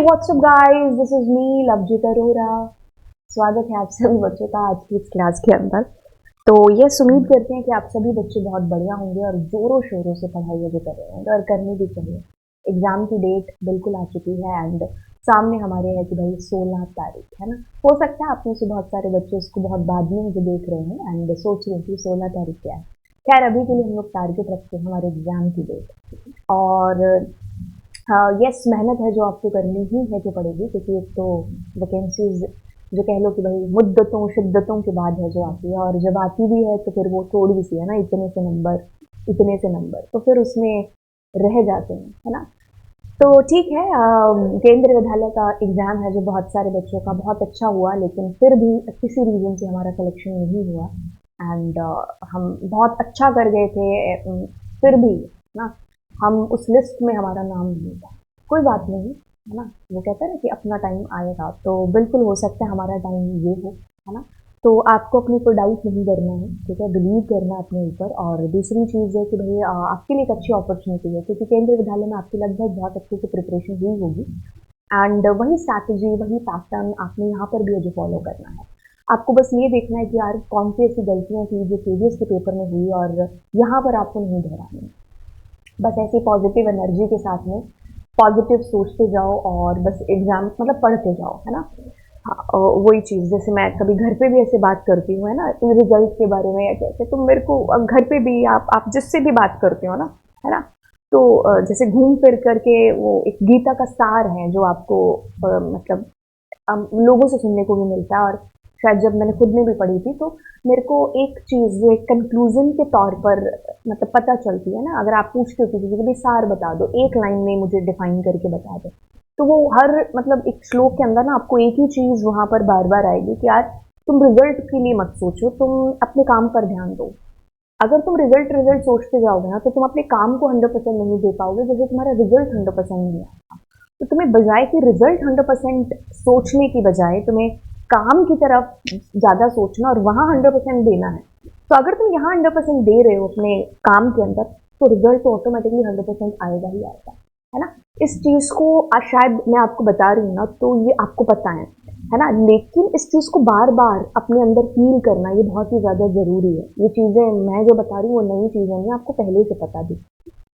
WhatsApp guys, this is me Lovejeet Arora. स्वागत है आप सभी बच्चों का आज की इस क्लास के अंदर। तो यस, उम्मीद करते हैं कि आप सभी बच्चे बहुत बढ़िया होंगे और जोरों शोरों से पढ़ाई अभी कर रहे होंगे और करनी भी चाहिए। एग्जाम की डेट बिल्कुल आ चुकी है एंड सामने हमारे है कि भाई 16 तारीख है ना। हो सकता है आप में से बहुत सारे बच्चे इसको बहुत बाद में मुझे देख रहे हैं एंड सोच रहे हैं कि 16 तारीख क्या है। खैर, अभी के लिए हम लोग टारगेट रखते हैं हमारे एग्जाम की डेट। और हाँ यस, मेहनत है जो आपको करनी ही है जो पड़ेगी, क्योंकि एक तो वैकेंसीज जो कह लो कि भाई मुद्दतों शिद्दतों के बाद है जो आती है, और जब आती भी है तो फिर वो थोड़ी सी है ना, इतने से नंबर तो फिर उसमें रह जाते हैं, है ना। तो ठीक है, केंद्रीय विद्यालय का एग्जाम है जो बहुत सारे बच्चों का बहुत अच्छा हुआ, लेकिन फिर भी किसी रीजन से हमारा सिलेक्शन नहीं हुआ एंड हम बहुत अच्छा कर गए थे। फिर भी ना हम उस लिस्ट में हमारा नाम नहीं था। कोई बात नहीं, है ना। वो कहते हैं ना कि अपना टाइम आएगा, तो बिल्कुल हो सकता है हमारा टाइम ये हो, है ना। तो आपको अपने ऊपर डाउट नहीं करना है, ठीक है, बिलीव करना है अपने ऊपर। और दूसरी चीज़ है कि भाई आपके लिए एक अच्छी अपॉर्चुनिटी है, क्योंकि केंद्रीय विद्यालय में आपकी लगभग बहुत अच्छे से प्रिपरेशन हुई होगी एंड वही स्ट्रैटेजी वही पैटर्न आपने यहाँ पर भी जो फॉलो करना है। आपको बस ये देखना है कि यार कौन सी ऐसी गलतियाँ थी जो प्रीवियस के पेपर में हुई और यहाँ पर आपको नहीं दोहरानी है। बस ऐसी पॉजिटिव एनर्जी के साथ में पॉजिटिव सोचते जाओ और बस एग्जाम मतलब पढ़ते जाओ, है ना। हाँ, वही चीज़ जैसे मैं कभी घर पे भी ऐसे बात करती हूँ, है ना, रिजल्ट के बारे में या कैसे, तो मेरे को अब घर पे भी आप जिससे भी बात करते हो ना, है ना, तो जैसे घूम फिर करके वो एक गीता का सार है जो आपको मतलब लोगों से सुनने को भी मिलता है। और शायद जब मैंने खुद ने भी पढ़ी थी तो मेरे को एक चीज़ जो एक कंक्लूजन के तौर पर मतलब पता चलती है ना। अगर आप पूछते हो किसी से कि भाई सार बता दो, एक लाइन में मुझे डिफाइन करके बता दो, तो वो हर मतलब एक श्लोक के अंदर ना आपको एक ही चीज़ वहाँ पर बार बार आएगी कि यार तुम रिजल्ट के लिए मत सोचो, तुम अपने काम पर ध्यान दो। अगर तुम रिजल्ट रिजल्ट सोचते जाओगे ना तो तुम अपने काम को 100% नहीं दे पाओगे, जैसे तुम्हारा रिजल्ट 100% नहीं आएगा। तो तुम्हें बजाय कि रिजल्ट 100% सोचने की बजाय तुम्हें काम की तरफ ज़्यादा सोचना और वहाँ 100% देना है। तो अगर तुम यहाँ 100% दे रहे हो अपने काम के अंदर, तो रिजल्ट तो ऑटोमेटिकली 100% आएगा ही आएगा, है ना। इस चीज़ को शायद मैं आपको बता रही हूँ ना, तो ये आपको पता है ना, लेकिन इस चीज़ को बार बार अपने अंदर फील करना ये बहुत ही ज़्यादा ज़रूरी है। ये चीज़ें मैं जो बता रही हूँ वो नई चीज़ें नहीं, आपको पहले से पता थी,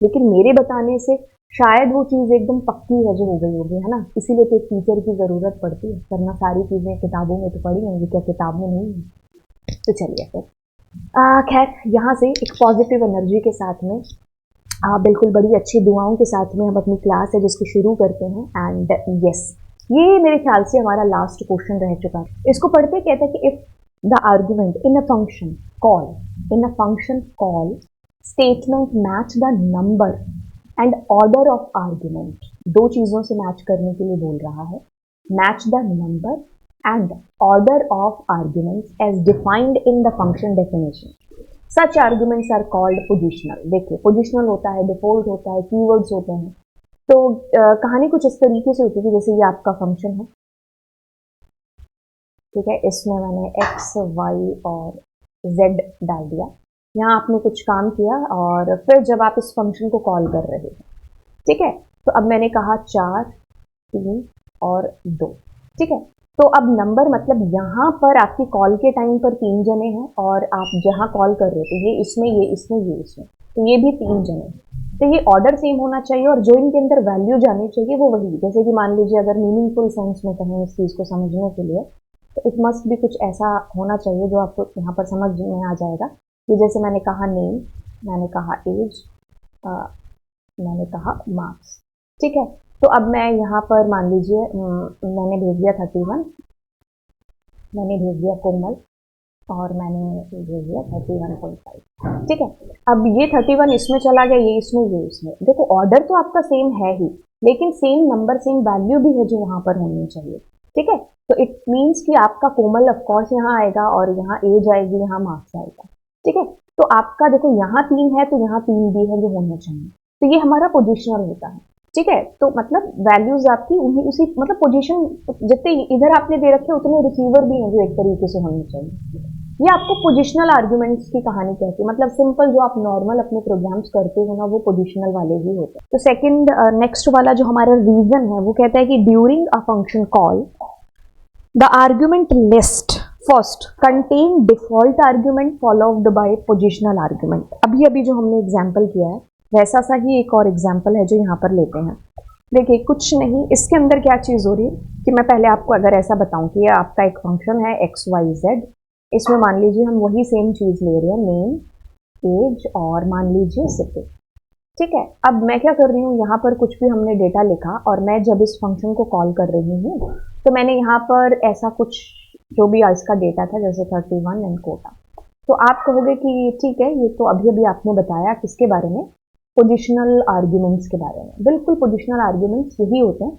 लेकिन मेरे बताने से शायद वो चीज़ एकदम पक्की है जो हो गई होगी, है ना। इसीलिए तो एक टीचर की ज़रूरत पड़ती है, वरना सारी चीज़ें किताबों में तो पढ़ी होंगी, क्या किताब में नहीं है। तो चलिए फिर खैर, यहाँ से एक पॉजिटिव एनर्जी के साथ में बिल्कुल बड़ी अच्छी दुआओं के साथ में हम अपनी क्लास है जिसको शुरू करते हैं। एंड यस, ये मेरे ख्याल से हमारा लास्ट क्वेश्चन रह चुका है। इसको पढ़ते कहते हैं कि if the argument in a function call statement match the number and order of argument. दो चीज़ों से मैच करने के लिए बोल रहा है। Match the number and order of arguments as defined in the function definition. Such arguments are called positional. देखिए, पोजिशनल होता है, डिफॉल्ट होता है, कीवर्ड्स होते हैं। तो कहानी कुछ इस तरीके से होती है, जैसे ये आपका फंक्शन है, ठीक है, इसमें मैंने एक्स वाई और जेड डाल दिया। यहाँ आपने कुछ काम किया और फिर जब आप इस फंक्शन को कॉल कर रहे हैं, ठीक है, तो अब मैंने कहा 4, 3 और 2, ठीक है। तो अब नंबर मतलब यहाँ पर आपकी कॉल के टाइम पर 3 जने हैं और आप जहाँ कॉल कर रहे थे ये इसमें ये इसमें ये इसमें, तो ये भी 3 जने हैं। तो ये ऑर्डर सेम होना चाहिए और जो इनके अंदर वैल्यू जानी चाहिए वो वही। जैसे कि मान लीजिए अगर मीनिंगफुल सेंस में कहें इस चीज़ को समझने के लिए, तो इट मस्ट भी कुछ ऐसा होना चाहिए जो आपको यहाँ पर समझ में आ जाएगा कि जैसे मैंने कहा नेम, मैंने कहा एज, मैंने कहा मार्क्स, ठीक है। तो अब मैं यहाँ पर मान लीजिए मैंने भेज दिया 31, मैंने भेज दिया कोमल और मैंने भेज दिया 31.5, ठीक है। अब ये 31 इसमें चला गया, ये इसमें ये इसमें। देखो, ऑर्डर तो आपका सेम है ही, लेकिन सेम नंबर सेम वैल्यू भी है जो वहाँ पर होनी चाहिए, ठीक है। तो इट मीन्स कि आपका कोमल ऑफकोर्स यहाँ आएगा और यहाँ एज आएगी, यहाँ मार्क्स आएगा, ठीक है। तो आपका देखो यहाँ 3 है तो यहाँ 3 भी है जो होना चाहिए। तो ये हमारा पोजिशनल होता है, ठीक है। तो मतलब वैल्यूज आपकी उन्हीं उसी मतलब पोजीशन जितने इधर आपने दे रखे उतने रिसीवर भी हैं जो एक तरीके से होने चाहिए। ये आपको पोजिशनल आर्ग्यूमेंट्स की कहानी कहती है, मतलब सिंपल जो आप नॉर्मल अपने प्रोग्राम्स करते हो ना वो पोजिशनल वाले ही होते हैं। तो सेकंड नेक्स्ट वाला जो हमारा रीजन है वो कहता है कि during a function call the argument list first contain default argument followed by positional argument. अभी अभी जो हमने एग्जाम्पल किया है वैसा सा ही एक और एग्जाम्पल है जो यहाँ पर लेते हैं। देखिए कुछ नहीं, इसके अंदर क्या चीज़ हो रही है कि मैं पहले आपको अगर ऐसा बताऊं कि ये आपका एक फंक्शन है XYZ, इसमें मान लीजिए हम वही सेम चीज़ ले रहे हैं, नेम, एज और मान लीजिए सिटी। ठीक है, अब मैं क्या कर रही हूँ, यहाँ पर कुछ भी हमने डेटा लिखा और मैं जब इस फंक्शन को कॉल कर रही हूँ तो मैंने यहाँ पर ऐसा कुछ जो भी इसका डेटा था जैसे 31 एंड कोटा। तो आप कहोगे कि ठीक है ये तो अभी अभी आपने बताया किसके बारे में, पोजिशनल आर्ग्यूमेंट्स के बारे में। बिल्कुल पोजिशनल आर्ग्यूमेंट्स यही होते हैं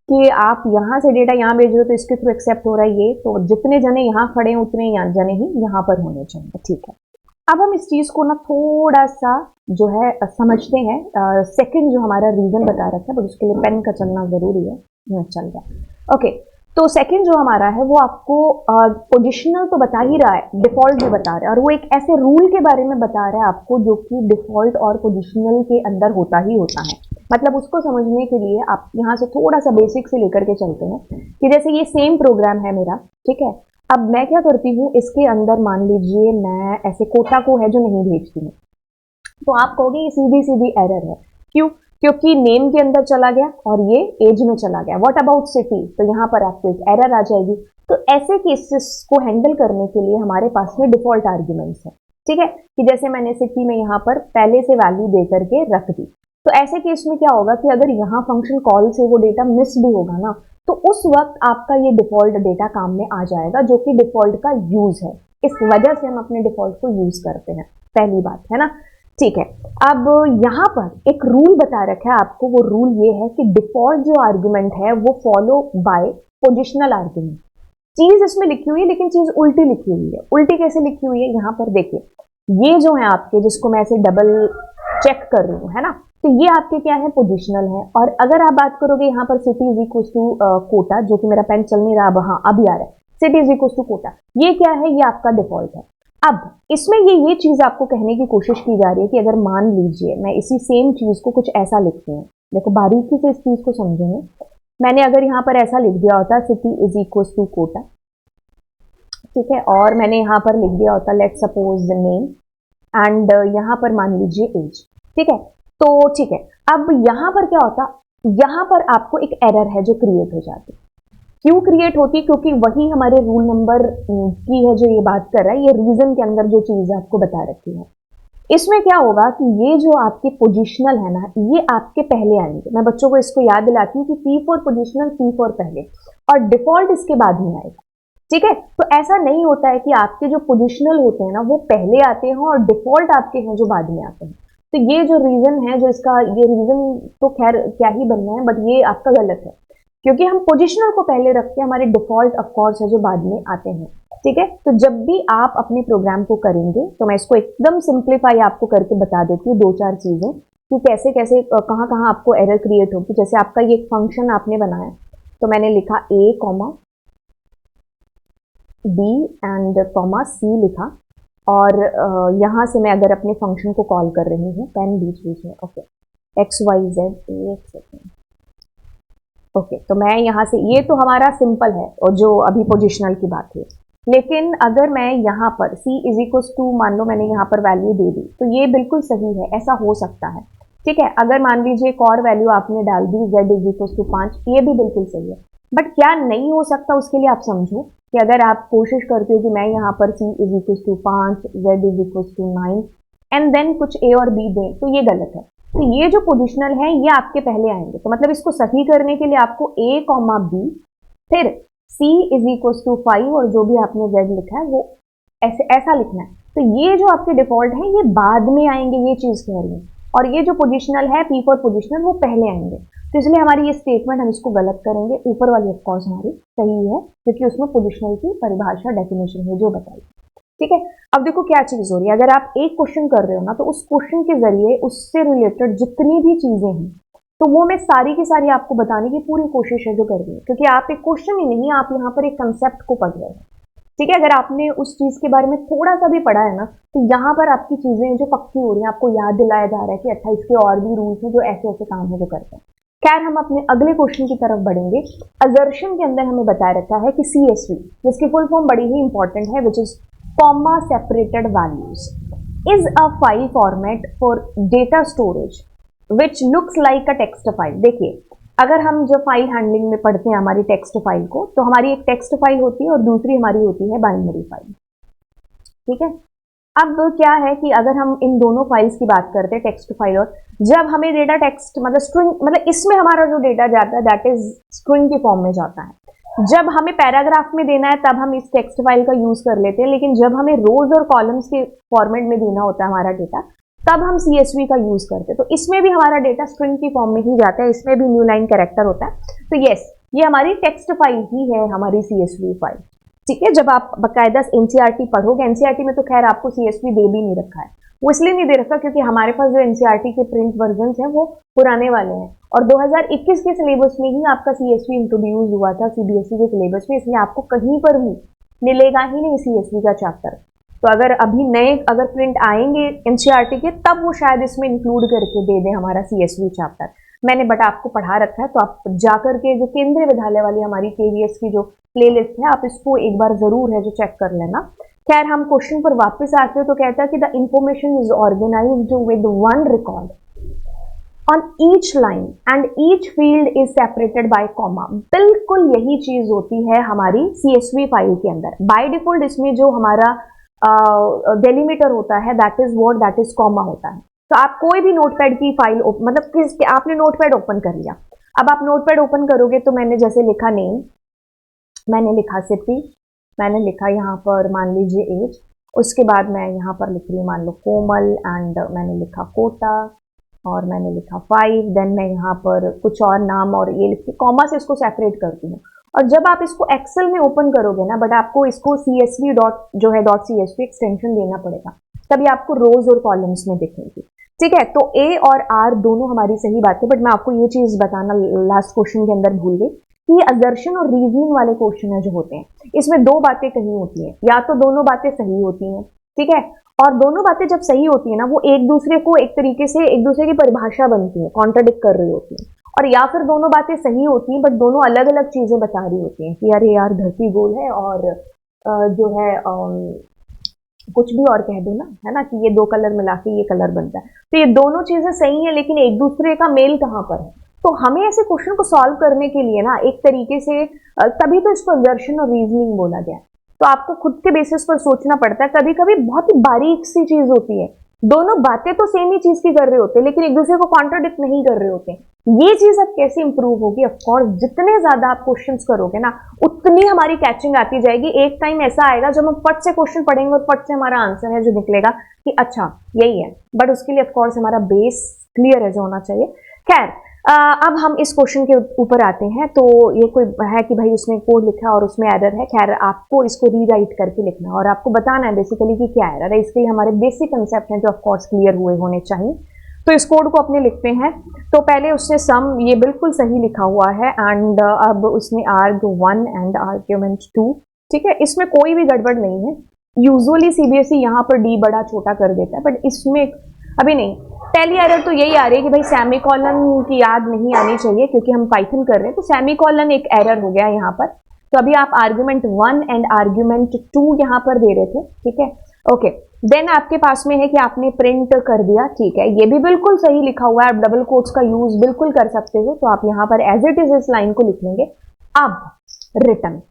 कि आप यहाँ से डेटा यहाँ भेज रहे हो तो इसके थ्रू एक्सेप्ट हो रहा है ये, तो जितने जने यहाँ खड़े हैं उतने जने ही यहाँ पर होने चाहिए। ठीक है, अब हम इस चीज़ को ना थोड़ा सा जो है समझते हैं। सेकंड जो हमारा रीजन बता रखा है बट उसके लिए पेन का चलना ज़रूरी है, चल गया। ओके, तो सेकंड जो हमारा है वो आपको पोजिशनल तो बता ही रहा है, डिफॉल्ट भी बता रहा है, और वो एक ऐसे रूल के बारे में बता रहा है आपको जो कि डिफॉल्ट और पोजिशनल के अंदर होता ही होता है। मतलब उसको समझने के लिए आप यहाँ से थोड़ा सा बेसिक से लेकर के चलते हैं कि जैसे ये सेम प्रोग्राम है मेरा, ठीक है। अब मैं क्या करती हूँ, इसके अंदर मान लीजिए मैं ऐसे कोटा को है जो नहीं भेजती हूँ, तो आप कहोगे ये सीधी सीधी एरर है। क्यों? क्योंकि नेम के अंदर चला गया और ये एज में चला गया। व्हाट अबाउट सिटी, तो यहाँ पर आपको एक एरर आ जाएगी। तो ऐसे केसेस को हैंडल करने के लिए हमारे पास में डिफॉल्ट आर्ग्यूमेंट्स है, ठीक है, कि जैसे मैंने सिटी में यहाँ पर पहले से वैल्यू दे करके रख दी। तो ऐसे केस में क्या होगा कि अगर यहाँ फंक्शन कॉल से वो डेटा मिस भी होगा ना, तो उस वक्त आपका ये डिफॉल्ट डेटा काम में आ जाएगा, जो कि डिफॉल्ट का यूज है। इस वजह से हम अपने डिफॉल्ट को यूज करते हैं, पहली बात है ना। ठीक है, अब यहाँ पर एक रूल बता रखा है आपको, वो रूल ये है कि डिफॉल्ट जो आर्गुमेंट है वो फॉलो बाय पोजिशनल आर्गुमेंट। चीज इसमें लिखी हुई है लेकिन चीज उल्टी लिखी हुई है। उल्टी कैसे लिखी हुई है, यहाँ पर देखिए, ये जो है आपके, जिसको मैं ऐसे डबल चेक कर रही हूँ, है ना, तो ये आपके क्या है, पोजिशनल है। और अगर आप बात करोगे यहाँ पर city is equal to Kota, जो कि मेरा पेन चल नहीं रहा, अब हाँ अभी आ रहा है, city is equal to Kota, ये क्या है, ये आपका डिफॉल्ट है। अब इसमें ये चीज आपको कहने की कोशिश की जा रही है कि अगर मान लीजिए मैं इसी सेम चीज को कुछ ऐसा लिखती हूँ, देखो बारीकी से इस चीज को समझेंगे, मैंने अगर यहाँ पर ऐसा लिख दिया होता city is equal to Kota, ठीक है, और मैंने यहाँ पर लिख दिया होता लेट सपोज नेम एंड यहाँ पर मान लीजिए एज, ठीक है, तो ठीक है। अब यहाँ पर क्या होता, यहाँ पर आपको एक एरर है जो क्रिएट हो जाती। क्यों क्रिएट होती, क्योंकि वही हमारे रूल नंबर की है जो ये बात कर रहा है, ये रीजन के अंदर जो चीज आपको बता रखी है। इसमें क्या होगा कि ये जो आपके पोजिशनल है ना, ये आपके पहले आएंगे। मैं बच्चों को इसको याद दिलाती हूँ कि P for positional, P for पहले, और डिफॉल्ट इसके बाद में आएगा, ठीक है। तो ऐसा नहीं होता है कि आपके जो पोजिशनल होते हैं ना वो पहले आते हैं और डिफॉल्ट आपके हैं जो बाद में आते हैं। तो ये जो रीजन है, जो इसका ये रीजन तो खैर क्या ही बनना है, बट ये आपका गलत है, क्योंकि हम पोजिशनल को पहले रखते हैं, हमारे डिफॉल्ट ऑफकोर्स है जो बाद में आते हैं, ठीक है। तो जब भी आप अपने प्रोग्राम को करेंगे तो मैं इसको एकदम सिंप्लीफाई आपको करके बता देती हूँ, दो चार चीजें कि कैसे कैसे कहाँ कहाँ आपको एरर क्रिएट होगी। जैसे आपका ये फंक्शन आपने बनाया, तो मैंने लिखा A, B एंड C लिखा, और यहाँ से मैं अगर अपने फंक्शन को कॉल कर रही हूँ, पेन बीच बीच में, ओके, XYZ, एक सेकेंड, ओके, तो मैं यहाँ से, ये तो हमारा सिंपल है और जो अभी पोजिशनल की बात है। लेकिन अगर मैं यहाँ पर C इज इक्वल टू, मान लो मैंने यहाँ पर वैल्यू दे दी, तो ये बिल्कुल सही है, ऐसा हो सकता है, ठीक है। अगर मान लीजिए एक और वैल्यू आपने डाल दी Z इज इक्वल टू 5, ये भी बिल्कुल सही है। बट क्या नहीं हो सकता, उसके लिए आप समझो कि अगर आप कोशिश करते हो कि मैं यहाँ पर C is equal to 5, Z is equal to 9 and then कुछ A और B दें, तो ये गलत है। तो ये जो पोजिशनल है ये आपके पहले आएंगे, तो मतलब इसको सही करने के लिए आपको A, B, फिर C इज इक्वल टू 5 और जो भी आपने Z लिखा है वो ऐसा लिखना है। तो ये जो आपके डिफॉल्ट है ये बाद में आएंगे, ये चीज कह रही है, और ये जो पोजिशनल है P फॉर पोजिशनल वो पहले आएंगे। तो इसलिए हमारी ये स्टेटमेंट हम इसको गलत करेंगे, ऊपर वाली ऑफकोर्स हमारी सही है क्योंकि उसमें पोजिशनल की परिभाषा डेफिनेशन है जो बताई, ठीक है। अब देखो क्या चीज हो रही है, अगर आप एक क्वेश्चन कर रहे हो ना, तो उस क्वेश्चन के जरिए उससे रिलेटेड जितनी भी चीजें हैं तो वो मैं सारी की सारी आपको बताने की पूरी कोशिश है जो कर रही है, क्योंकि आप एक क्वेश्चन ही नहीं, आप यहाँ पर एक कंसेप्ट को पढ़ रहे हैं, ठीक है, अगर आपने उस चीज के बारे में थोड़ा सा भी पढ़ा है ना, तो यहाँ पर आपकी चीजें जो पक्की हो रही हैं, आपको याद दिलाया जा रहा है कि अच्छा इसके और भी रूल्स हैं जो ऐसे ऐसे काम है जो करते हैं। खैर, हम अपने अगले क्वेश्चन की तरफ बढ़ेंगे। असर्शन के अंदर हमें बताया रखा है कि CSV, जिसकी फुल फॉर्म बड़ी ही इंपॉर्टेंट है, which is comma separated values, is a file format for data storage which looks like a text file. देखिए, अगर हम जब फाइल हैंडलिंग में पढ़ते हैं हमारी टेक्स्ट फाइल को, तो हमारी एक टेक्स्ट फाइल होती है और दूसरी हमारी होती है बाइनरी फाइल। ठीक है, अब क्या है कि अगर हम इन दोनों फाइल्स की बात करते हैं, टेक्स्ट फाइल, और जब हमें डेटा टेक्स्ट मतलब स्ट्रिंग, मतलब इसमें हमारा जो डेटा जाता है दैट इज स्ट्रिंग के फॉर्म में जाता है। जब हमें पैराग्राफ में देना है तब हम इस टेक्स्ट फाइल का यूज कर लेते हैं, लेकिन जब हमें रोज और कॉलम्स के फॉर्मेट में देना होता है हमारा डेटा, तब हम CSV का यूज करते हैं। तो इसमें भी हमारा डेटा स्ट्रिंग की फॉर्म में ही जाता है, इसमें भी न्यू लाइन कैरेक्टर होता है। तो यस, ये हमारी टेक्स्ट फाइल ही है, हमारी CSV फाइल। ठीक है, जब आप बकायदा NCERT पढ़ोगे, NCERT में तो खैर आपको CSV दे भी नहीं रखा है, वो इसलिए नहीं दे रखा क्योंकि हमारे पास जो NCERT के प्रिंट वर्जन हैं वो पुराने वाले हैं, और 2021 के सिलेबस में ही आपका CSV इंट्रोड्यूस हुआ था CBSE के सिलेबस में, इसलिए आपको कहीं पर भी मिलेगा ही नहीं CSV का चैप्टर। तो अगर अभी नए अगर प्रिंट आएंगे NCERT के, तब वो शायद इसमें इंक्लूड करके दे दें हमारा CSV चैप्टर। मैंने बट आपको पढ़ा रखा है, तो आप जाकर के जो केंद्रीय विद्यालय वाली हमारी KVS की जो प्लेलिस्ट है, आप इसको एक बार जरूर है जो चेक कर लेना। खैर, हम क्वेश्चन पर वापस आते हैं, तो कहता है कि the information is organised with one record on each line and each field is separated by comma. बिल्कुल यही चीज होती है हमारी CSV फाइल के अंदर। बाय डिफॉल्ट इसमें जो हमारा डेलीमीटर होता है that is what, that is comma होता है। तो आप कोई भी नोटपैड की फाइल मतलब आपने नोटपैड ओपन कर लिया, अब आप नोटपैड ओपन करोगे तो मैंने जैसे लिखा नेम, मैंने लिखा सिटी, मैंने लिखा यहाँ पर मान लीजिए एज, उसके बाद मैं यहाँ पर लिख रही हूँ मान लो कोमल, एंड मैंने लिखा कोटा, और मैंने लिखा 5, देन मैं यहाँ पर कुछ और नाम और ये लिख के कॉमा से इसको सेपरेट करती हूँ। और जब आप इसको एक्सेल में ओपन करोगे ना, बट आपको इसको CSV डॉट जो है .CSV एक्सटेंशन देना पड़ेगा, तभी आपको रोज और कॉलम्स में दिखेंगी। ठीक है, तो A और R दोनों हमारी सही बात है, बट मैं आपको ये चीज बताना लास्ट क्वेश्चन के अंदर भूल गई कि ये असर्शन और रीजनिंग वाले क्वेश्चन है जो होते हैं, इसमें दो बातें कही होती हैं, या तो दोनों बातें सही होती हैं, ठीक है, और दोनों बातें जब सही होती है ना, वो एक दूसरे को एक तरीके से एक दूसरे की परिभाषा बनती है, कॉन्ट्राडिक्ट कर रही होती है, और या फिर दोनों बातें सही होती हैं बट दोनों अलग अलग चीजें बता रही होती हैं कि अरे यार धरती गोल है, और जो है कुछ भी और कह दो ना, है ना, कि ये दो कलर मिला के ये कलर बनता है। तो ये दोनों चीजें सही है, लेकिन एक दूसरे का मेल कहाँ पर है। तो हमें ऐसे क्वेश्चन को सॉल्व करने के लिए ना एक तरीके से तभी तो इसको असर्शन और रीजनिंग बोला गया। तो आपको खुद के बेसिस पर सोचना पड़ता है, कभी कभी बहुत ही बारीक सी चीज होती है, दोनों बातें तो सेम ही चीज की कर रहे होते हैं लेकिन एक दूसरे को कॉन्ट्राडिक्ट नहीं कर रहे होते। ये चीज अब कैसे इंप्रूव होगी? ऑफ कोर्स जितने ज्यादा आप क्वेश्चंस करोगे ना, उतनी हमारी कैचिंग आती जाएगी। एक टाइम ऐसा आएगा जब हम फट से क्वेश्चन पढ़ेंगे और फट से हमारा आंसर है जो निकलेगा कि अच्छा यही है, बट उसके लिए ऑफ कोर्स हमारा बेस क्लियर है जो होना चाहिए। खैर, अब हम इस क्वेश्चन के ऊपर आते हैं। तो ये कोई है कि भाई उसने कोड लिखा और उसमें एरर है, खैर आपको इसको रीराइट करके लिखना है और आपको बताना है बेसिकली कि क्या एरर है। इसके लिए हमारे बेसिक कंसेप्ट हैं जो ऑफ कोर्स क्लियर हुए होने चाहिए। तो इस कोड को अपने लिखते हैं। तो पहले उसने सम, ये बिल्कुल सही लिखा हुआ है, एंड अब उसने arg1 एंड argument2, ठीक है, इसमें कोई भी गड़बड़ नहीं है। यूजुअली सीबीएसई यहाँ पर डी बड़ा छोटा कर देता है, बट इसमें अभी नहीं। पहली एरर तो यही आ रही है कि भाई सेमीकोलन की याद नहीं आनी चाहिए क्योंकि हम पाइथन कर रहे हैं, तो सेमीकोलन एक एरर हो गया यहाँ पर। तो अभी आप argument1 एंड argument2 यहाँ पर दे रहे थे, ठीक है, ओके। देन आपके पास में है कि आपने प्रिंट कर दिया, ठीक है, ये भी बिल्कुल सही लिखा हुआ है। आप डबल कोट्स का यूज बिल्कुल कर सकते हो, तो आप यहाँ पर एज इट इज इस लाइन को लिख लेंगे। अब रिटर्न,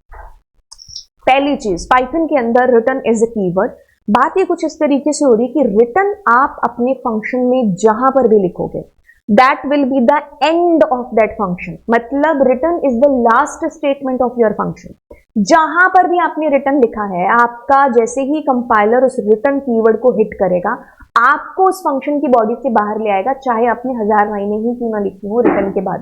पहली चीज पाइथन के अंदर रिटर्न इज अ कीवर्ड। बात ये कुछ इस तरीके से हो रही है कि रिटर्न आप अपने फंक्शन में जहां पर भी लिखोगे that will be the end of that function, मतलब return is the last statement of your function. जहां पर भी आपने रिटर्न लिखा है, आपका जैसे ही कंपाइलर उस रिटर्न कीवर्ड को हिट करेगा, आपको उस फंक्शन की बॉडी से बाहर ले आएगा, चाहे आपने 1000 लाइनें ही क्यों ना लिखी हो रिटर्न के बाद।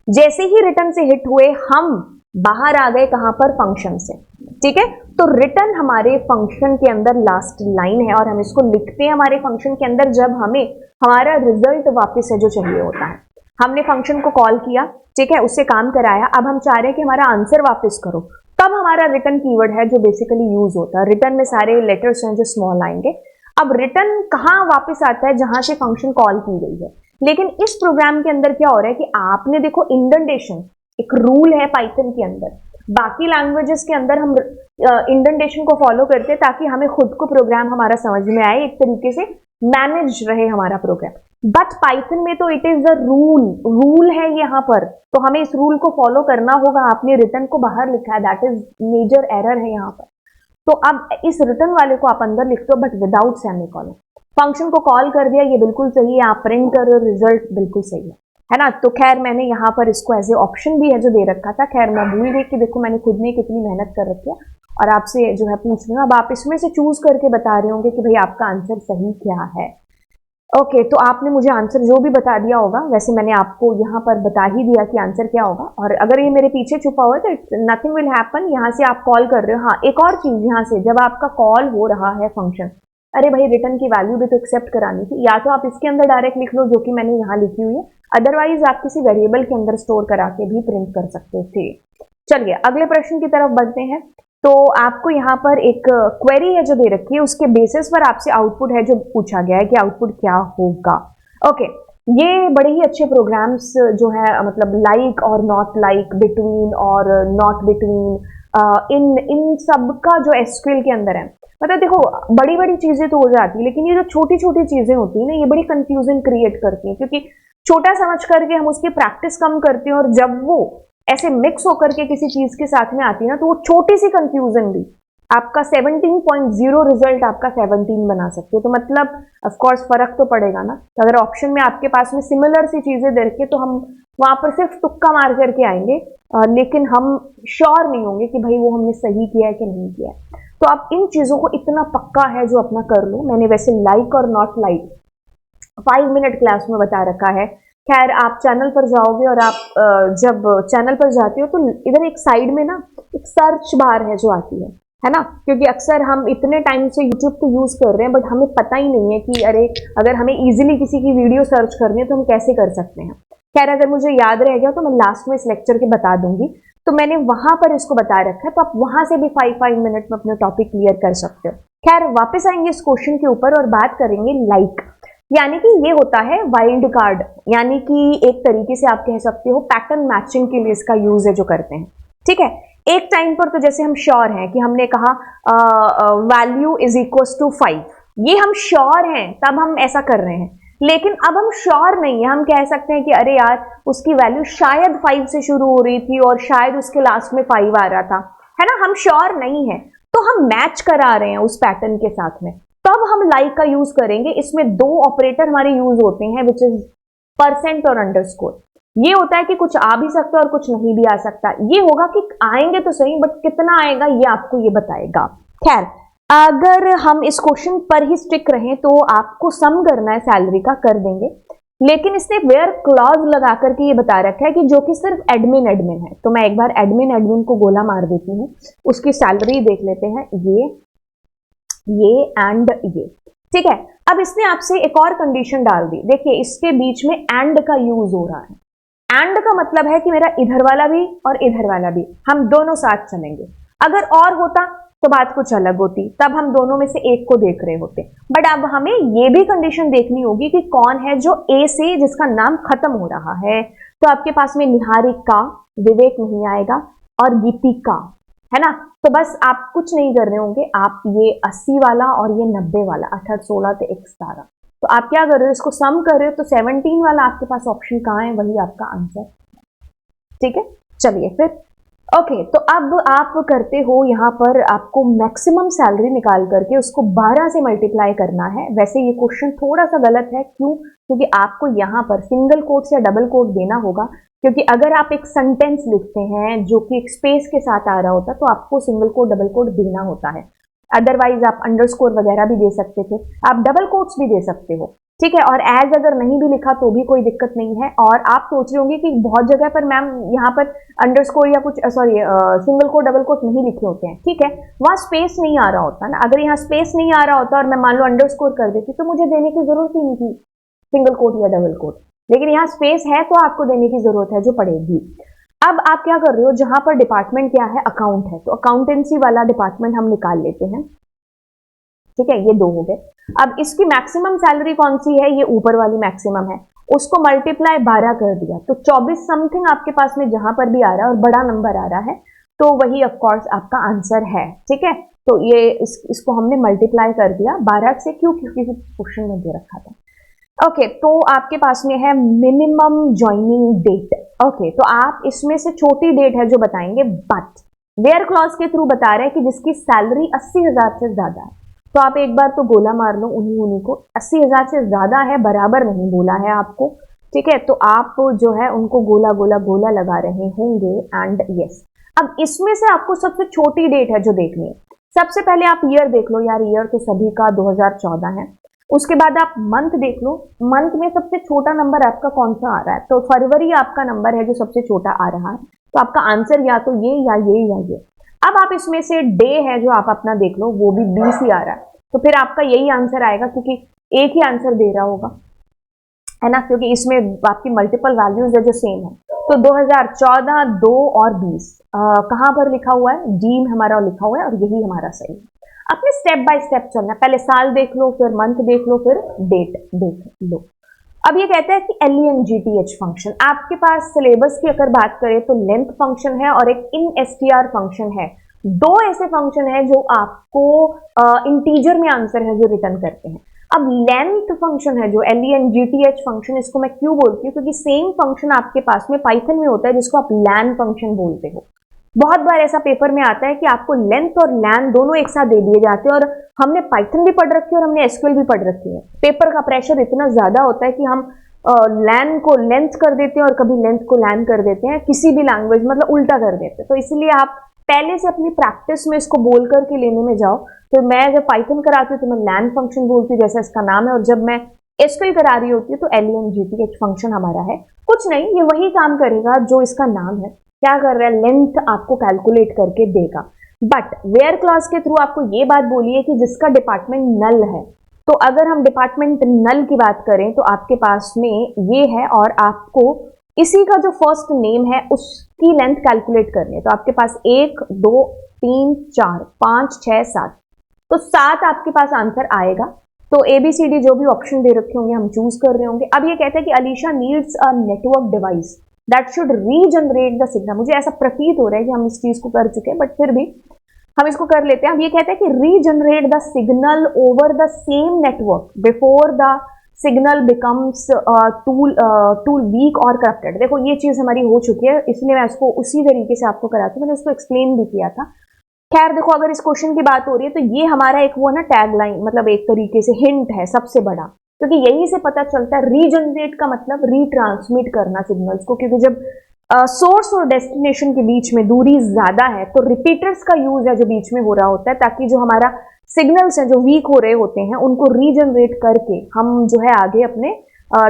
जैसे ही रिटर्न से हिट हुए हम बाहर आ गए, कहां पर? फंक्शन से, ठीक है। तो रिटर्न हमारे फंक्शन के अंदर लास्ट लाइन है और हम इसको लिखते हैं हमारे फंक्शन के अंदर जब हमें हमारा रिजल्ट वापस है जो चाहिए होता है। हमने फंक्शन को कॉल किया, ठीक है, उससे काम कराया, अब हम चाह रहे हैं कि हमारा आंसर वापस करो, तब हमारा रिटर्न कीवर्ड है जो बेसिकली यूज होता है। रिटर्न में सारे लेटर्स हैं जो स्मॉल आएंगे। अब रिटर्न कहाँ वापस आता है, जहां से फंक्शन कॉल की गई है। लेकिन इस प्रोग्राम के अंदर क्या हो रहा है कि आपने देखो इंडेंटेशन एक रूल है पाइथन के अंदर, बाकी लैंग्वेजेस के अंदर हम इंडेंटेशन को फॉलो करते हैं ताकि हमें खुद को प्रोग्राम हमारा समझ में आए, एक तरीके से मैनेज रहे हमारा प्रोग्राम। बट पाइथन में तो इट इज द रूल है यहाँ पर, तो हमें इस रूल को फॉलो करना होगा। आपने रिटर्न को बाहर लिखा है, दैट इज मेजर एरर है यहाँ पर। तो अब इस रिटर्न वाले को आप अंदर लिख दो बट विदाउट सेमीकोलन। फंक्शन को कॉल कर दिया, ये बिल्कुल सही है, आप प्रिंट कर रहे हो, रिजल्ट बिल्कुल सही है ना। तो खैर मैंने यहाँ पर इसको एज ए ऑप्शन भी है जो दे रखा था, खैर मैं भूल गई कि देखो मैंने खुद में कितनी मेहनत कर रखी है और आपसे जो है पूछ लूंगा। अब आप इसमें से चूज करके बता रहे होंगे कि भाई आपका आंसर सही क्या है। ओके, तो आपने मुझे आंसर जो भी बता दिया होगा, वैसे मैंने आपको यहाँ पर बता ही दिया कि आंसर क्या होगा। और अगर ये मेरे पीछे छुपा हुआ है तो नथिंग विल हैपन, यहाँ से आप कॉल कर रहे हो। हाँ, एक और चीज, यहाँ से जब आपका कॉल हो रहा है फंक्शन, अरे भाई रिटर्न की वैल्यू भी तो एक्सेप्ट करानी थी, या तो आप इसके अंदर डायरेक्ट लिख लो जो कि मैंने यहाँ लिखी हुई है, अदरवाइज आप किसी वेरिएबल के अंदर स्टोर करा के भी प्रिंट कर सकते थे। चलिए अगले प्रश्न की तरफ बढ़ते हैं। तो आपको यहाँ पर एक क्वेरी है जो दे रखी है, उसके बेसिस पर आपसे आउटपुट है जो पूछा गया है कि आउटपुट क्या होगा। ओके, ये बड़े ही अच्छे प्रोग्राम्स जो है, मतलब लाइक और नॉट लाइक, बिटवीन और नॉट बिटवीन, इन सब का जो एसक्यूएल के अंदर है, मतलब देखो बड़ी बड़ी चीजें तो हो जाती है, लेकिन ये जो छोटी छोटी चीजें होती है ना, ये बड़ी कंफ्यूजन क्रिएट करती हैं, क्योंकि छोटा समझ करके हम उसकी प्रैक्टिस कम करते हैं, और जब वो ऐसे मिक्स होकर के किसी चीज के साथ में आती है ना, तो वो छोटी सी कंफ्यूजन भी आपका 17.0 रिजल्ट आपका 17 बना सकते हो। तो मतलब ऑफ कोर्स फर्क तो पड़ेगा ना। तो अगर ऑप्शन में आपके पास में सिमिलर सी चीजें दे रखी, तो हम वहां पर सिर्फ तुक्का मार करके आएंगे, लेकिन हम श्योर नहीं होंगे कि भाई वो हमने सही किया है कि नहीं किया है। तो आप इन चीजों को इतना पक्का है जो अपना कर लो। मैंने वैसे लाइक और नॉट लाइक 5 मिनट क्लास में बता रखा है। खैर आप चैनल पर जाओगे और आप जब चैनल पर जाते हो तो इधर एक साइड में ना एक सर्च बार है जो आती है ना, क्योंकि अक्सर हम इतने टाइम से यूट्यूब को यूज कर रहे हैं बट हमें पता ही नहीं है कि अरे अगर हमें इजीली किसी की वीडियो सर्च करनी है तो हम कैसे कर सकते हैं। खैर अगर मुझे याद रह गया तो मैं लास्ट में इस लेक्चर के बता दूंगी, तो मैंने वहां पर इसको बता रखा है, तो आप वहां से भी 5 मिनट में अपना टॉपिक क्लियर कर सकते हो। खैर वापस आएंगे इस क्वेश्चन के ऊपर और बात करेंगे लाइक, यानी कि ये होता है वाइल्ड कार्ड, यानी कि एक तरीके से आप कह सकते हो पैटर्न मैचिंग के लिए इसका यूज है जो करते हैं। ठीक है, एक टाइम पर तो जैसे हम श्योर हैं कि हमने कहा वैल्यू इज इक्वल टू 5, ये हम श्योर हैं तब हम ऐसा कर रहे हैं, लेकिन अब हम श्योर नहीं है। हम कह सकते हैं कि अरे यार उसकी वैल्यू शायद 5 से शुरू हो रही थी और शायद उसके लास्ट में 5 आ रहा था, है ना, हम श्योर नहीं है, तो हम मैच करा रहे हैं उस पैटर्न के साथ में, तब हम लाइक का यूज करेंगे। इसमें 2 ऑपरेटर हमारे यूज होते हैं, विच इज परसेंट और अंडरस्कोर। ये होता है कि कुछ आ भी सकता है और कुछ नहीं भी आ सकता। ये होगा कि आएंगे तो सही, बट कितना आएगा ये आपको ये बताएगा। खैर अगर हम इस क्वेश्चन पर ही स्टिक रहें तो आपको सम करना है सैलरी का, कर देंगे, लेकिन इसने वेयर क्लॉज लगा करके ये बता रखा है कि जो कि सिर्फ एडमिन है। तो मैं एक बार एडमिन को गोला मार देती हूँ, उसकी सैलरी देख लेते हैं, ये एंड ये। ठीक है, अब इसने आपसे एक और कंडीशन डाल दी। देखिए इसके बीच में एंड का यूज हो रहा है। एंड का मतलब है कि मेरा इधर वाला भी और इधर वाला भी, हम दोनों साथ चलेंगे। अगर और होता तो बात कुछ अलग होती, तब हम दोनों में से एक को देख रहे होते। बट अब हमें ये भी कंडीशन देखनी होगी कि कौन है जो ए से जिसका नाम खत्म हो रहा है। तो आपके पास में निहारिका, विवेक नहीं आएगा, और गीतिका, है ना। तो बस आप कुछ नहीं कर रहे होंगे, आप ये 80 वाला और ये 90 वाला, 18 16 तो 17, तो आप क्या कर रहे हो, इसको सम कर रहे हो, तो 17 वाला आपके पास ऑप्शन कहाँ है, वही आपका आंसर। ठीक है, चलिए फिर ओके, तो अब आप करते हो यहाँ पर आपको मैक्सिमम सैलरी निकाल करके उसको 12 से मल्टीप्लाई करना है। वैसे ये क्वेश्चन थोड़ा सा गलत है, क्यों, क्योंकि आपको यहाँ पर सिंगल कोट्स या डबल कोट देना होगा, क्योंकि अगर आप एक सेंटेंस लिखते हैं जो कि एक स्पेस के साथ आ रहा होता है तो आपको सिंगल कोट डबल कोट देना होता है। अदरवाइज आप अंडरस्कोर वगैरह भी दे सकते थे, आप डबल कोट्स भी दे सकते हो। ठीक है, और एज अगर नहीं भी लिखा तो भी कोई दिक्कत नहीं है। और आप सोच रहे होंगे कि बहुत जगह पर मैम यहाँ पर अंडरस्कोर या कुछ सिंगल कोट डबल कोट नहीं लिखे होते हैं। ठीक है, वहाँ स्पेस नहीं आ रहा होता ना, अगर यहाँ स्पेस नहीं आ रहा होता और मैं मान लो अंडरस्कोर कर देती तो मुझे देने की जरूरत ही नहीं थी सिंगल कोट या डबल कोट, लेकिन यहाँ स्पेस है तो आपको देने की जरूरत है जो पड़ेगी। अब आप क्या कर रहे हो, जहां पर डिपार्टमेंट क्या है, अकाउंट है, तो अकाउंटेंसी वाला डिपार्टमेंट हम निकाल लेते हैं। ठीक है, ये 2 हो गए। अब इसकी मैक्सिमम सैलरी कौन सी है, ये ऊपर वाली मैक्सिमम है, उसको मल्टीप्लाई 12 कर दिया तो 24 समथिंग आपके पास में जहां पर भी आ रहा है और बड़ा नंबर आ रहा है तो वही ऑफ कोर्स आपका आंसर है। ठीक है, तो ये इसको हमने मल्टीप्लाई कर दिया 12 से, क्योंकि क्वेश्चन में दे रखा था। ओके, तो आपके पास में है मिनिमम ज्वाइनिंग डेट। ओके, तो आप इसमें से छोटी डेट है जो बताएंगे, बट वेयर क्लॉज के थ्रू बता रहे हैं कि जिसकी सैलरी 80,000 से ज्यादा है, तो आप एक बार तो गोला मार लो उन्हीं को। 80,000 से ज्यादा है, बराबर नहीं बोला है आपको। ठीक है, तो आप जो है उनको गोला गोला गोला लगा रहे होंगे एंड यस। अब इसमें से आपको सबसे छोटी डेट है जो देखनी है। सबसे पहले आप ईयर देख लो यार, ईयर तो सभी का 2014 है। उसके बाद आप मंथ देख लो, मंथ में सबसे छोटा नंबर आपका कौन सा आ रहा है, तो फरवरी आपका नंबर है जो सबसे छोटा आ रहा है, तो आपका आंसर या तो ये या ये या ये। अब आप इसमें से डे है जो आप अपना देख लो, वो भी 20 ही आ रहा है, तो फिर आपका यही आंसर आएगा क्योंकि एक ही आंसर दे रहा होगा, है ना, क्योंकि इसमें आपकी मल्टीपल वैल्यूज है जो सेम है। तो 2014, 2 और 20 कहां पर लिखा हुआ है, डी में हमारा लिखा हुआ है और यही हमारा सही है। अपने स्टेप बाय स्टेप चलना, पहले साल देख लो, फिर मंथ देख लो, फिर डेट देख लो। अब ये कहता है कि LENGTH फंक्शन, आपके पास सिलेबस की अगर बात करें तो लेंथ फंक्शन है और एक INSTR फंक्शन है। 2 ऐसे फंक्शन है जो आपको इंटीजर में आंसर है जो रिटर्न करते हैं। अब लेंथ फंक्शन है जो LENGTH फंक्शन, इसको मैं क्यों बोलती हूँ, क्योंकि सेम फंक्शन आपके पास में पाइथन में होता है जिसको आप लैन फंक्शन बोलते हो। बहुत बार ऐसा पेपर में आता है कि आपको लेंथ और लैन दोनों एक साथ दे दिए जाते हैं, और हमने पाइथन भी पढ़ रखी है और हमने SQL भी पढ़ रखी है। पेपर का प्रेशर इतना ज्यादा होता है कि हम लैन को लेंथ कर देते हैं और कभी लेंथ को लैन कर देते हैं, किसी भी लैंग्वेज मतलब उल्टा कर देते हैं। तो इसलिए आप पहले से अपनी प्रैक्टिस में इसको बोल करके लेने में जाओ। तो मैं जब पाइथन कराती हूँ तो मैं लैन फंक्शन बोलती हूँ जैसा इसका नाम है, और जब मैं SQL करा रही होती हूँ तो LENGTH फंक्शन हमारा है। कुछ नहीं, ये वही काम करेगा जो इसका नाम है, क्या कर रहा है, लेंथ आपको कैलकुलेट करके देगा। बट वेयर क्लॉज के थ्रू आपको ये बात बोली है कि जिसका डिपार्टमेंट नल है, तो अगर हम डिपार्टमेंट नल की बात करें तो आपके पास में ये है और आपको इसी का जो फर्स्ट नेम है उसकी लेंथ कैलकुलेट करनी है। तो आपके पास 1 2 3 4 5 6 7, तो 7 आपके पास आंसर आएगा। तो ABCD जो भी ऑप्शन दे रखे होंगे हम चूज कर रहे होंगे। अब ये कहता है कि Alisha needs a network device that should regenerate the signal. मुझे ऐसा प्रतीत हो रहा है कि हम इस चीज को कर चुके हैं, बट फिर भी हम इसको कर लेते हैं। अब ये कहते हैं कि regenerate the signal over the same network before the signal becomes too weak or corrupted. देखो ये चीज हमारी हो चुकी है, इसलिए मैं इसको उसी तरीके से आपको कराती हूँ, मैंने उसको एक्सप्लेन भी किया था। खैर देखो, अगर इस क्वेश्चन की बात हो रही है तो ये हमारा एक वो ना टैग लाइन, मतलब एक तरीके से हिंट है सबसे बड़ा, क्योंकि यही से पता चलता है रीजनरेट का मतलब रीट्रांसमिट करना सिग्नल्स को, क्योंकि जब सोर्स और डेस्टिनेशन के बीच में दूरी ज्यादा है तो रिपीटर्स का यूज है जो बीच में हो रहा होता है, ताकि जो हमारा सिग्नल्स हैं जो वीक हो रहे होते हैं उनको रीजनरेट करके हम जो है आगे अपने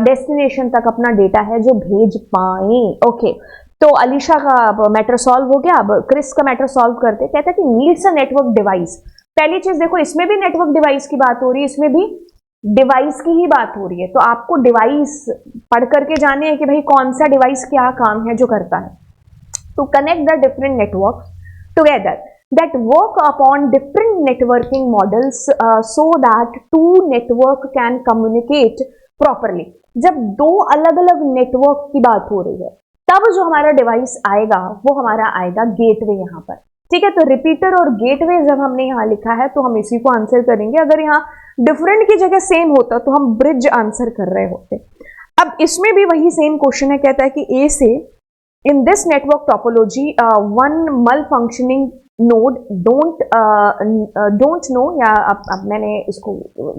डेस्टिनेशन तक अपना डेटा है जो भेज पाए। ओके, तो अलीशा का मैटर सॉल्व हो गया। अब क्रिस का मैटर सॉल्व करते, कहता है कि नीड्स अ नेटवर्क डिवाइस। पहली चीज देखो, इसमें भी नेटवर्क डिवाइस की बात हो रही है, इसमें भी डिवाइस की ही बात हो रही है, तो आपको डिवाइस पढ़ करके जाने हैं कि भाई कौन सा डिवाइस क्या काम है जो करता है। To connect the different network together that work upon different networking models so that two network can communicate properly। जब 2 अलग अलग नेटवर्क की बात हो रही है तब जो हमारा डिवाइस आएगा वो हमारा आएगा गेटवे यहाँ पर। ठीक है, तो रिपीटर और गेटवे जब हमने यहाँ लिखा है तो हम इसी को आंसर करेंगे। अगर यहाँ डिफरेंट की जगह सेम होता तो हम ब्रिज आंसर कर रहे होते। अब इसमें भी वही सेम क्वेश्चन है, कहता है कि ए से in this network topology one मल फंक्शनिंग नोड डोंट नो, या अब मैंने इसको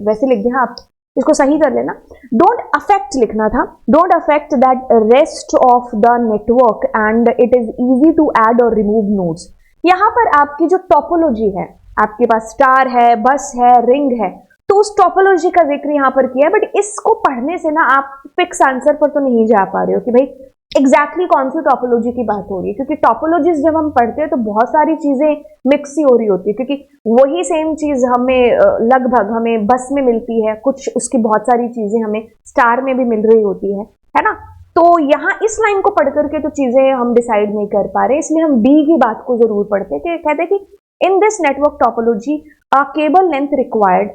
वैसे लिख दिया, आप इसको सही कर लेना। डोंट अफेक्ट लिखना था, don't affect that rest of the network and it is easy to add or remove nodes. यहाँ पर आपकी जो टोपोलॉजी है, आपके पास स्टार है, बस है, रिंग है, तो उस टोपोलॉजी का जिक्र यहाँ पर किया है। बट इसको पढ़ने से ना आप फिक्स आंसर पर तो नहीं जा पा रहे हो कि भाई एग्जैक्टली कौन सी टोपोलॉजी की बात हो रही है, क्योंकि टोपोलॉजीज जब हम पढ़ते हैं तो बहुत सारी चीजें मिक्स ही हो रही होती है, क्योंकि वही सेम चीज हमें लगभग हमें बस में मिलती है, कुछ उसकी बहुत सारी चीजें हमें स्टार में भी मिल रही होती है ना। तो यहाँ इस लाइन को पढ़ करके तो चीजें हम डिसाइड नहीं कर पा रहे, इसलिए हम बी की बात को जरूर पढ़ते कि कहते हैं कि in this network topology a cable length required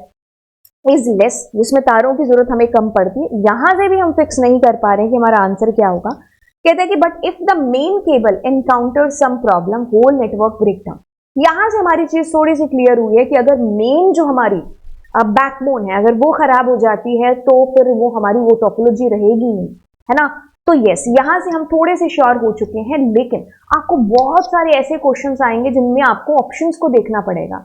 is less, जिसमें तारों की जरूरत हमें कम पड़ती है। यहां से भी हम फिक्स नहीं कर पा रहे हैं कि हमारा आंसर क्या होगा। कहते हैं कि but if the main cable encounter some problem whole network break down. यहां से हमारी चीज थोड़ी सी क्लियर हुई है कि अगर मेन जो हमारी बैकबोन है अगर वो खराब हो जाती है तो फिर वो हमारी वो टोपोलॉजी रहेगी नहीं, है ना। तो यस, यहां से हम थोड़े से श्योर हो चुके हैं, लेकिन आपको बहुत सारे ऐसे क्वेश्चंस आएंगे जिनमें आपको ऑप्शंस को देखना पड़ेगा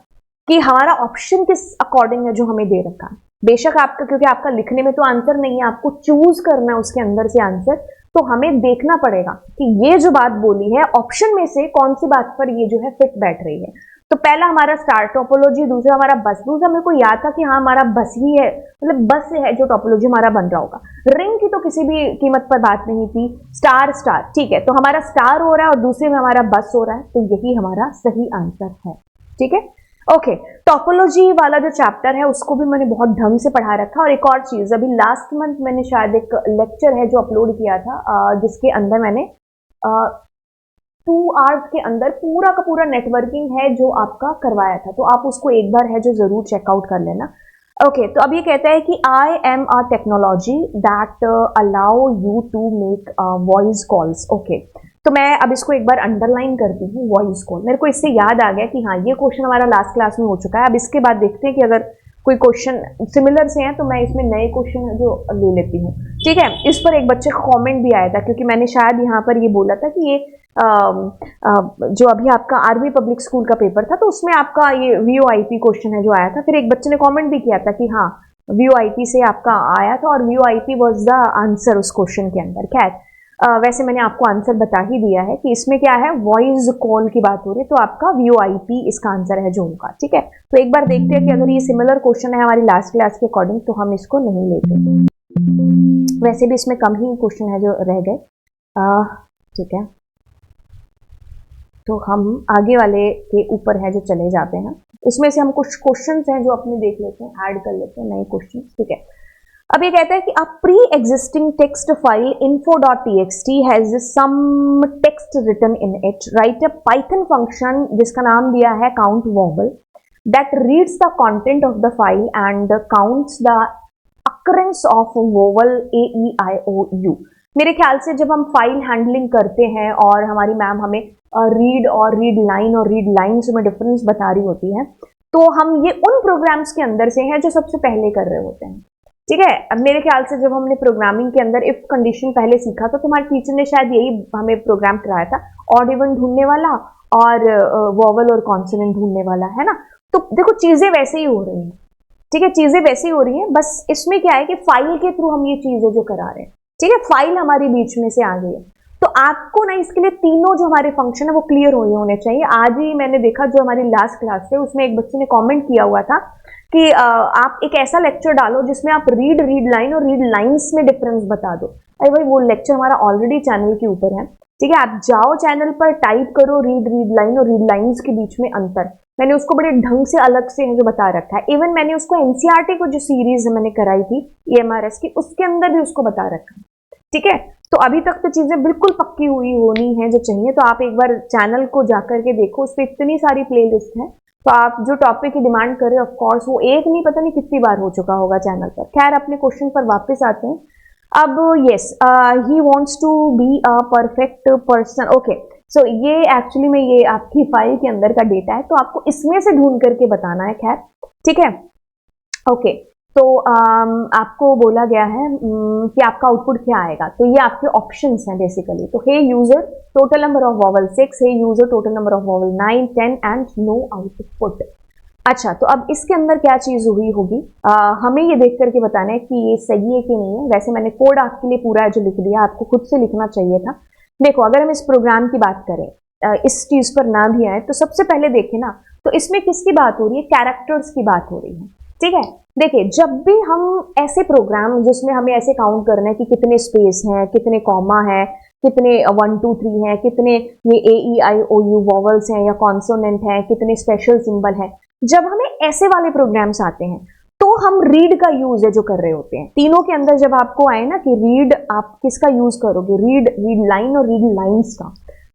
कि हमारा ऑप्शन किस अकॉर्डिंग है जो हमें दे रखा है। बेशक आपका, क्योंकि आपका लिखने में तो आंसर नहीं है, आपको चूज करना है उसके अंदर से आंसर, तो हमें देखना पड़ेगा कि ये जो बात बोली है ऑप्शन में से कौन सी बात पर ये जो है फिट बैठ रही है। तो पहला हमारा स्टार टोपोलॉजी, दूसरा हमारा बस। दूसरा मेरे को याद था कि हाँ हमारा बस ही है, मतलब बस है जो टोपोलॉजी हमारा बन रहा होगा। रिंग की तो किसी भी कीमत पर बात नहीं थी। स्टार स्टार ठीक है, तो हमारा स्टार हो रहा है और दूसरे में हमारा बस हो रहा है, तो यही हमारा सही आंसर है। ठीक है, ओके। टोपोलॉजी वाला जो चैप्टर है उसको भी मैंने बहुत ढंग से पढ़ा रखा। और एक और चीज, अभी लास्ट मंथ मैंने शायद एक लेक्चर है जो अपलोड किया था, जिसके अंदर मैंने 2 आवर्स के अंदर पूरा का पूरा नेटवर्किंग है जो आपका करवाया था, तो आप उसको एक बार है जो जरूर चेकआउट कर लेना। ओके, तो अब ये कहता है कि I am a technology that allow you to make voice calls. Okay, तो मैं अब इसको एक बार अंडरलाइन करती हूँ, वॉइस कॉल। मेरे को इससे याद आ गया कि हाँ ये क्वेश्चन हमारा लास्ट क्लास में हो चुका है। अब इसके बाद देखते हैं कि अगर कोई क्वेश्चन सिमिलर से हैं तो मैं इसमें नए क्वेश्चन जो ले लेती हूँ। ठीक है, इस पर एक बच्चे का कमेंट भी आया था, क्योंकि मैंने शायद यहाँ पर ये बोला था कि ये जो अभी आपका आर्मी पब्लिक स्कूल का पेपर था तो उसमें आपका ये वीओआईपी क्वेश्चन है जो आया था। फिर एक बच्चे ने कमेंट भी किया था कि हाँ वीओआईपी से आपका आया था और वीओआईपी वाज द आंसर उस क्वेश्चन के अंदर। खैर, वैसे मैंने आपको आंसर बता ही दिया है कि इसमें क्या है, वॉइस कॉल की बात हो रही है, तो आपका वीओआईपी इसका आंसर है जो होगा। ठीक है, तो एक बार देखते हैं कि अगर ये सिमिलर क्वेश्चन है हमारी लास्ट क्लास के अकॉर्डिंग तो हम इसको नहीं लेते। वैसे भी इसमें कम ही क्वेश्चन है जो रह गए। ठीक है, तो हम आगे वाले के ऊपर है जो चले जाते हैं। इसमें से हम कुछ क्वेश्चंस हैं जो अपने देख लेते हैं, ऐड कर लेते हैं नए क्वेश्चन। ठीक है, अब ये कहता है कि a pre existing text file info.txt has some text written in it. Write a Python function जिसका नाम दिया है count vowel that reads the content of the file and counts the occurrence of vowel AEIOU। मेरे ख्याल से जब हम file handling करते हैं और हमारी मैम हमें रीड और रीड लाइन और रीड लाइन्स में डिफरेंस बता रही होती है, तो हम ये उन प्रोग्राम्स के अंदर से हैं जो सबसे पहले कर रहे होते हैं। ठीक है, अब मेरे ख्याल से जब हमने प्रोग्रामिंग के अंदर इफ कंडीशन पहले सीखा था तो हमारे टीचर ने शायद यही हमें प्रोग्राम कराया था, ऑड इवन ढूंढने वाला और वोवल और कॉन्सोनेंट ढूंढने वाला, है ना। तो देखो चीजें वैसे ही हो रही हैं। ठीक है, चीजें वैसे ही हो रही हैं, बस इसमें क्या है कि फाइल के थ्रू हम ये चीजें जो करा रहे हैं। ठीक है, फाइल हमारी बीच में से आ गई है, तो आपको ना इसके लिए तीनों जो हमारे फंक्शन है वो क्लियर होने चाहिए। आज ही मैंने देखा जो हमारी लास्ट क्लास है उसमें एक बच्चे ने कमेंट किया हुआ था कि आप एक ऐसा लेक्चर डालो जिसमें आप रीड लाइन और रीड लाइंस में डिफरेंस बता दो। अरे भाई, वो लेक्चर हमारा ऑलरेडी चैनल के ऊपर है। ठीक है, आप जाओ चैनल पर, टाइप करो रीड लाइन और रीड लाइंस के बीच में अंतर। मैंने उसको बड़े ढंग से अलग से जो बता रखा है। इवन मैंने उसको एनसीईआरटी को जो सीरीज मैंने कराई थी EMRS की, उसके अंदर भी उसको बता रखा है। ठीक है, तो अभी तक तो चीजें बिल्कुल पक्की हुई होनी है जो चाहिए, तो आप एक बार चैनल को जाकर के देखो, उस पर इतनी सारी प्लेलिस्ट है। तो आप जो टॉपिक की डिमांड कर रहे हो, ऑफ कोर्स वो एक नहीं पता नहीं कितनी बार हो चुका होगा चैनल पर। खैर, अपने क्वेश्चन पर वापस आते हैं। अब yes, he wants to be a perfect person. Okay, so ये एक्चुअली में ये आपकी फाइल के अंदर का डेटा है, तो आपको इसमें से ढूंढ करके बताना है। खैर, ठीक है, ओके। तो आपको बोला गया है कि आपका आउटपुट क्या आएगा, तो ये आपके ऑप्शंस हैं बेसिकली। तो hey user total number of vowel 6, hey user total number of vowel 9, 10 and no output. अच्छा, तो अब इसके अंदर क्या चीज हुई होगी, हमें ये देख करके बताना है कि ये सही है कि नहीं है। वैसे मैंने कोड आपके लिए पूरा जो लिख दिया, आपको खुद से लिखना चाहिए था। देखो, अगर हम इस प्रोग्राम की बात करें, इस चीज पर ना भी आए, तो सबसे पहले देखें ना, तो इसमें किसकी बात हो रही है, कैरेक्टर्स की बात हो रही है। ठीक है, देखिए, जब भी हम ऐसे प्रोग्राम जिसमें हमें ऐसे काउंट करना है कि कितने स्पेस हैं, कितने कॉमा है, कितने 1 2 3 हैं, कितने ये AEIOU वॉवल्स हैं या कॉन्सोनेंट हैं, कितने स्पेशल सिंबल हैं, जब हमें ऐसे वाले प्रोग्राम्स आते हैं तो हम रीड का यूज है जो कर रहे होते हैं। तीनों के अंदर जब आपको आए ना कि रीड, आप किसका यूज करोगे, रीड लाइन और रीड लाइंस का।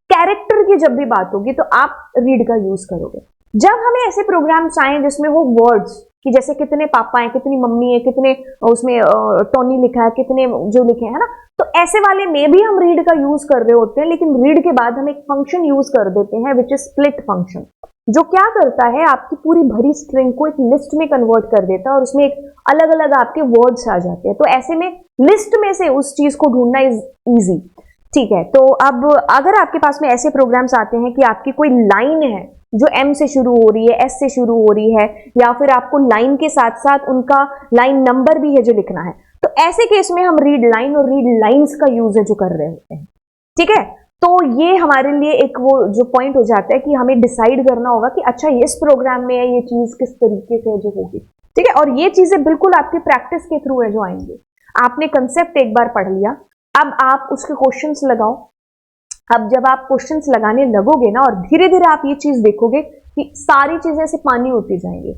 कैरेक्टर की जब भी बात होगी तो आप रीड का यूज करोगे। जब हमें ऐसे प्रोग्राम्स आए जिसमें वो वर्ड्स कि जैसे कितने पापा हैं, कितनी मम्मी है, कितने उसमें टोनी लिखा है, कितने जो लिखे हैं ना, तो ऐसे वाले में भी हम रीड का यूज कर रहे होते हैं, लेकिन रीड के बाद हम एक फंक्शन यूज कर देते हैं विच इज स्प्लिट फंक्शन, जो क्या करता है आपकी पूरी भरी स्ट्रिंग को एक लिस्ट में कन्वर्ट कर देता है और उसमें एक अलग अलग आपके वर्ड्स आ जाते हैं। तो ऐसे में लिस्ट में से उस चीज को ढूंढना इज ईजी। ठीक है, तो अब अगर आपके पास में ऐसे प्रोग्राम्स आते हैं कि आपकी कोई लाइन है जो एम से शुरू हो रही है, एस से शुरू हो रही है, या फिर आपको लाइन के साथ साथ उनका लाइन नंबर भी है जो लिखना है, तो ऐसे केस में हम रीड लाइन और रीड लाइंस का यूज है जो कर रहे होते हैं। ठीक है, तो ये हमारे लिए एक वो जो पॉइंट हो जाता है कि हमें डिसाइड करना होगा कि अच्छा इस प्रोग्राम में ये चीज किस तरीके से जो होगी। ठीक है, और ये चीजें बिल्कुल आपकी प्रैक्टिस के थ्रू है जो आएंगे। आपने कंसेप्ट एक बार पढ़ लिया, अब आप उसके क्वेश्चंस लगाओ। अब जब आप क्वेश्चंस लगाने लगोगे ना, और धीरे धीरे आप ये चीज देखोगे कि सारी चीजें ऐसे पानी होती जाएंगी।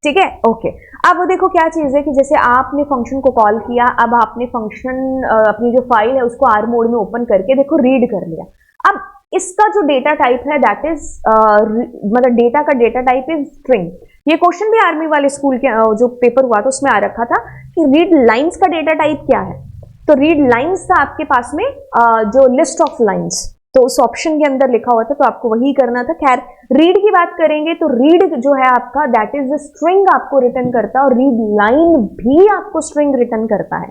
ठीक है, ओके। अब देखो क्या चीज है कि जैसे आपने फंक्शन को कॉल किया, अब आपने फंक्शन अपनी जो फाइल है उसको आर मोड में ओपन करके देखो रीड कर लिया। अब इसका जो डेटा टाइप है दैट इज मतलब डेटा का डेटा टाइप इज स्ट्रिंग। ये क्वेश्चन भी आर्मी वाले स्कूल के जो पेपर हुआ था उसमें आ रखा था कि रीड लाइंस का डेटा टाइप क्या है। तो रीड लाइंस था आपके पास में जो लिस्ट ऑफ लाइंस, तो उस ऑप्शन के अंदर लिखा हुआ था, तो आपको वही करना था। खैर, रीड की बात करेंगे तो रीड जो है आपका दैट इज स्ट्रिंग आपको रिटर्न करता है, और रीड लाइन भी आपको स्ट्रिंग रिटर्न करता है।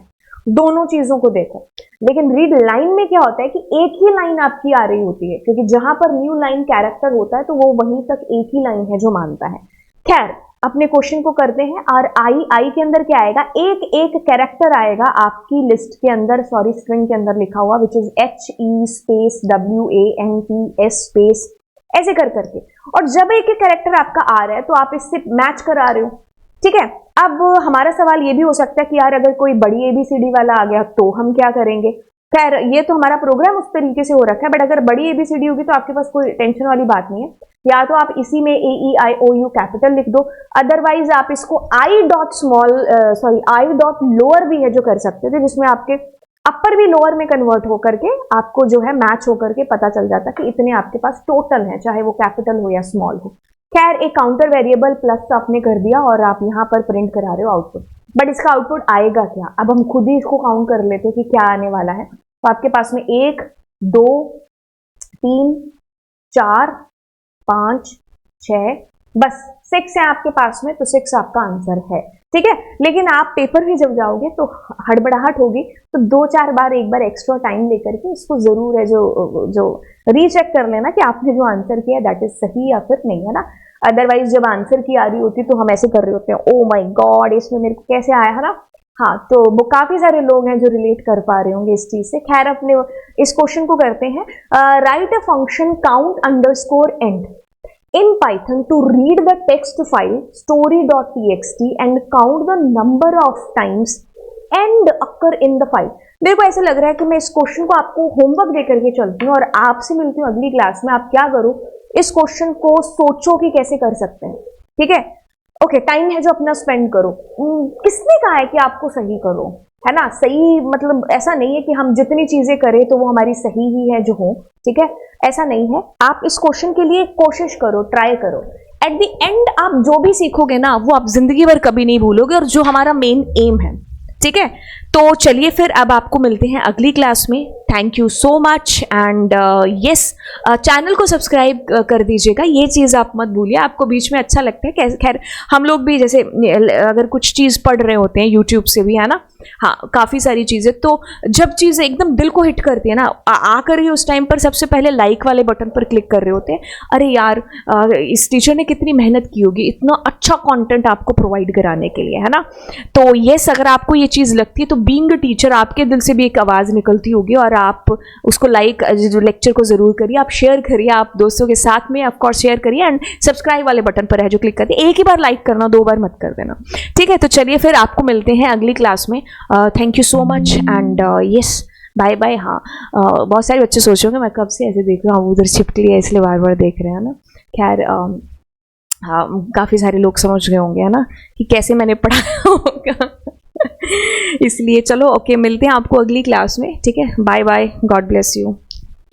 दोनों चीजों को देखो। लेकिन रीड लाइन में क्या होता है कि एक ही लाइन आपकी आ रही होती है, क्योंकि जहां पर न्यू लाइन कैरेक्टर होता है तो वो वहीं तक एक ही लाइन है जो मानता है। खैर, अपने क्वेश्चन को करते हैं। और आई के अंदर क्या आएगा, एक एक कैरेक्टर आएगा आपकी लिस्ट के अंदर, सॉरी स्ट्रिंग के अंदर लिखा हुआ, which is HE space WANTS space, ऐसे कर करके। और जब एक एक कैरेक्टर आपका आ रहा है तो आप इससे मैच करा रहे हो। ठीक है, अब हमारा सवाल ये भी हो सकता है कि यार अगर कोई बड़ी ABCD वाला आ गया तो हम क्या करेंगे। खैर, ये तो हमारा प्रोग्राम उस तरीके से हो रखा है, बट अगर बड़ी ABCD होगी तो आपके पास कोई टेंशन वाली बात नहीं है। या तो आप इसी में AEIOU कैपिटल लिख दो, अदरवाइज आप इसको I डॉट लोअर भी है जो कर सकते थे, जिसमें आपके अपर भी लोअर में कन्वर्ट होकर के आपको जो है मैच होकर के पता चल जाता कि इतने आपके पास टोटल है, चाहे वो कैपिटल हो या स्मॉल हो। खैर, एक काउंटर वेरिएबल प्लस आपने कर दिया और आप यहाँ पर प्रिंट करा रहे हो आउटपुट, बट इसका आउटपुट आएगा क्या। अब हम खुद ही इसको काउंट कर लेते हैं कि क्या आने वाला है। तो आपके पास में 1 2 3 4 5 6 बस 6 है आपके पास में, तो 6 आपका आंसर है। ठीक है, लेकिन आप पेपर में जब जाओगे तो हड़बड़ाहट होगी, तो 2-4 बार एक बार एक्स्ट्रा टाइम लेकर के इसको जरूर है जो रीचेक कर लेना कि आपने जो आंसर किया दैट इज सही या फिर नहीं, है ना। अदरवाइज जब आंसर की आ रही होती तो हम ऐसे कर रहे होते हैं, ओ माय गॉड इसमें मेरे को कैसे आया, है ना। हाँ, तो वो काफी सारे लोग हैं जो रिलेट कर पा रहे होंगे इस चीज से। खैर, अपने इस क्वेश्चन को करते हैं। Right a function count underscore and in Python to read the text file story.txt and count the number of times end occur in the file। मेरे को ऐसे लग रहा है कि मैं इस क्वेश्चन को आपको होमवर्क दे करके चलती हूँ और आपसे मिलती हूँ अगली क्लास में। आप क्या करो, इस क्वेश्चन को सोचो कि कैसे कर सकते हैं। ठीक है, ओके, टाइम है जो अपना स्पेंड करो। किसने कहा है कि आपको सही करो, है ना। सही मतलब ऐसा नहीं है कि हम जितनी चीजें करें तो वो हमारी सही ही है जो हो। ठीक है, ऐसा नहीं है। आप इस क्वेश्चन के लिए कोशिश करो, ट्राई करो। एट द एंड आप जो भी सीखोगे ना वो आप जिंदगी भर कभी नहीं भूलोगे, और जो हमारा मेन एम है। ठीक है, तो चलिए फिर अब आपको मिलते हैं अगली क्लास में। Thank you so much and yes, channel को सब्सक्राइब कर दीजिएगा, ये चीज़ आप मत भूलिए। आपको बीच में अच्छा लगता है, खैर हम लोग भी जैसे अगर कुछ चीज़ पढ़ रहे होते हैं यूट्यूब से भी, है ना, हाँ काफ़ी सारी चीज़ें, तो जब चीज़ें एकदम दिल को हिट करती है ना, आकर ही उस टाइम पर सबसे पहले लाइक वाले बटन पर क्लिक कर रहे होते हैं। अरे यार, इस टीचर ने कितनी मेहनत की होगी इतना अच्छा कंटेंट आपको प्रोवाइड कराने के लिए, है ना। तो यस, अगर आपको ये चीज़ लगती है तो बीइंग अ टीचर आपके दिल से भी एक आवाज़ निकलती होगी, और आप उसको लाइक जो लेक्चर को ज़रूर करिए, आप शेयर करिए, आप दोस्तों के साथ में ऑफकोर्स शेयर करिए, एंड सब्सक्राइब वाले बटन पर है जो क्लिक करिए। एक ही बार लाइक करना, 2 बार मत कर देना। ठीक है, तो चलिए फिर आपको मिलते हैं अगली क्लास में। Thank you so much and yes, bye bye. हाँ, बहुत सारे बच्चे सोचोगे मैं कब से ऐसे देख रहा हूँ, उधर छिपकली है इसलिए बार बार देख रहे हैं ना। खैर हाँ, काफ़ी सारे लोग समझ गए होंगे, है ना, कि कैसे मैंने पढ़ाया होगा। इसलिए चलो, ओके, मिलते हैं आपको अगली क्लास में, ठीक है, bye bye, God bless you.